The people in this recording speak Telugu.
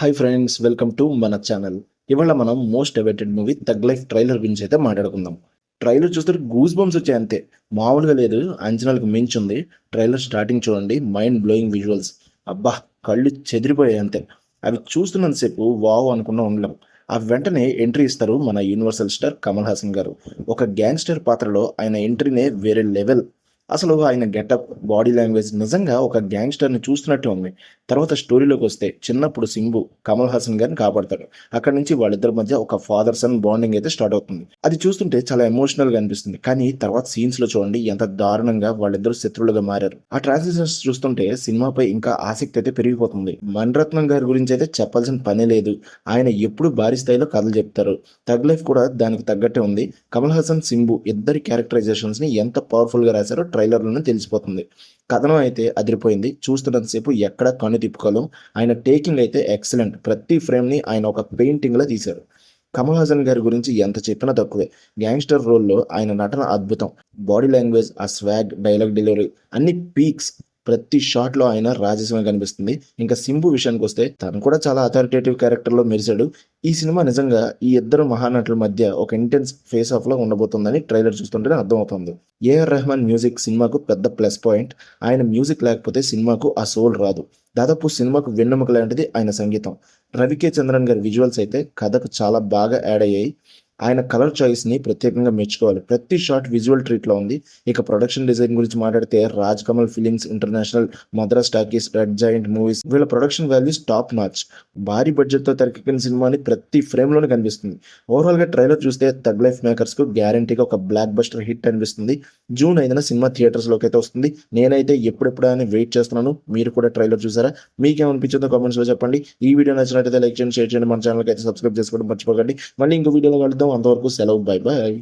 హాయ్ ఫ్రెండ్స్, వెల్కమ్ టు మన ఛానల్. ఇవాళ మనం most awaited movie Thug Life trailer గురించి అయితే మాట్లాడుకుందాం. ట్రైలర్ చూస్తే గూస్ బంప్స్ వచ్చాయి అంతే, మామూలుగా లేదు, అంచనాలకు మించి ఉంది. ట్రైలర్ స్టార్టింగ్ చూడండి, మైండ్ బ్లోయింగ్ విజువల్స్. అబ్బా, కళ్ళు చెదిరిపోయాయి అంతే. అవి చూస్తున్నంతసేపు వావ్ అనుకున్నా ఉండలేం. ఆ వెంటనే ఎంట్రీ ఇస్తారు మన యూనివర్సల్ స్టార్ కమల్ హాసన్ గారు. ఒక గ్యాంగ్స్టర్ పాత్రలో ఆయన ఎంట్రీనే వేరే లెవెల్. అసలు ఆయన గెటప్, బాడీ లాంగ్వేజ్ నిజంగా ఒక గ్యాంగ్స్టర్ని చూస్తున్నట్టే ఉంది. తర్వాత స్టోరీలోకి వస్తే చిన్నప్పుడు సింబు కమల్ హాసన్ గారిని కాపాడతాడు. అక్కడి నుంచి వాళ్ళిద్దరి మధ్య ఒక ఫాదర్ సన్ బాండింగ్ అయితే స్టార్ట్ అవుతుంది. అది చూస్తుంటే చాలా ఎమోషనల్గా అనిపిస్తుంది. కానీ తర్వాత సీన్స్లో చూడండి ఎంత దారుణంగా వాళ్ళిద్దరు శత్రువులుగా మారారు. ఆ ట్రాన్సిషన్స్ చూస్తుంటే సినిమాపై ఇంకా ఆసక్తి అయితే పెరిగిపోతుంది. మణిరత్నం గారి గురించి అయితే చెప్పాల్సిన పనే లేదు. ఆయన ఎప్పుడు భారీ స్థాయిలో కథలు చెప్తారు. తగ్ లైఫ్ కూడా దానికి తగ్గట్టే ఉంది. కమల్ హాసన్, సింబు ఇద్దరి క్యారెక్టరైజేషన్స్ ని ఎంత పవర్ఫుల్ గా రాశారో ట్రైలర్లోనే తెలిసిపోతుంది. కథనం అయితే అదిరిపోయింది. చూస్తున్నంతసేపు ఎక్కడ కన్ను తిప్పుకోలేం. ఆయన టేకింగ్ అయితే ఎక్సలెంట్. ప్రతి ఫ్రేమ్ ని ఆయన ఒక పెయింటింగ్ లా తీశారు. కమల్ హాసన్ గారి గురించి ఎంత చెప్పినా తక్కువే. గ్యాంగ్స్టర్ రోల్లో ఆయన నటన అద్భుతం. బాడీ లాంగ్వేజ్, ఆ స్వాగ్, డైలాగ్ డెలివరీ అన్ని పీక్స్. ప్రతి షాట్ లో ఆయన రాజస్వమే కనిపిస్తుంది. ఇంకా సింబు విషయానికి వస్తే తను కూడా చాలా అథారిటేటివ్ క్యారెక్టర్ లో మెరిశాడు. ఈ సినిమా నిజంగా ఈ ఇద్దరు మహానటుల మధ్య ఒక ఇంటెన్స్ ఫేస్ ఆఫ్ లో ఉండబోతుందని ట్రైలర్ చూస్తుంటేనే అర్థమవుతుంది. ఏఆర్ రెహమాన్ మ్యూజిక్ సినిమాకు పెద్ద ప్లస్ పాయింట్. ఆయన మ్యూజిక్ లేకపోతే సినిమాకు ఆ సోల్ రాదు. దాదాపు సినిమాకు వెన్నెముక లాంటిది ఆయన సంగీతం. రవికే చంద్రన్ గారి విజువల్స్ అయితే కథకు చాలా బాగా యాడ్ అయ్యాయి. ఆయన కలర్ చాయిస్ని ప్రత్యేకంగా మెచ్చుకోవాలి. ప్రతి షాట్ విజువల్ ట్రీట్లో ఉంది. ఇక ప్రొడక్షన్ డిజైన్ గురించి మాట్లాడితే Raj Kamal films international, Madras talkies, red joint movies వీళ్ళ ప్రొడక్షన్ వాల్యూస్ టాప్ నాచ్. భారీ బడ్జెట్తో తెరకెక్కిన సినిమాని ప్రతి ఫ్రేమ్లోనే కనిపిస్తుంది. ఓవరాల్గా ట్రైలర్ చూస్తే తగ్ లైఫ్ మేకర్స్కు గ్యారంటీగా ఒక బ్లాక్ బస్టర్ హిట్ అనిపిస్తుంది. జూన్ 5న సినిమా థియేటర్స్లోకి అయితే వస్తుంది. నేనైతే ఎప్పుడెప్పుడు అని వెయిట్ చేస్తున్నాను. మీరు కూడా ట్రైలర్ చూసారా? మీకేమనిపించిందో కామెంట్స్లో చెప్పండి. ఈ వీడియో నచ్చినట్లయితే లైక్ చేయండి, షేర్ చేయండి, మన ఛానల్కి అయితే సబ్స్క్రైబ్ చేసుకోవడం మర్చిపోకండి. మళ్ళీ ఇంకో వీడియోలో కలుద్దాం. అంతవరకు సెలవు, బై బాయ్.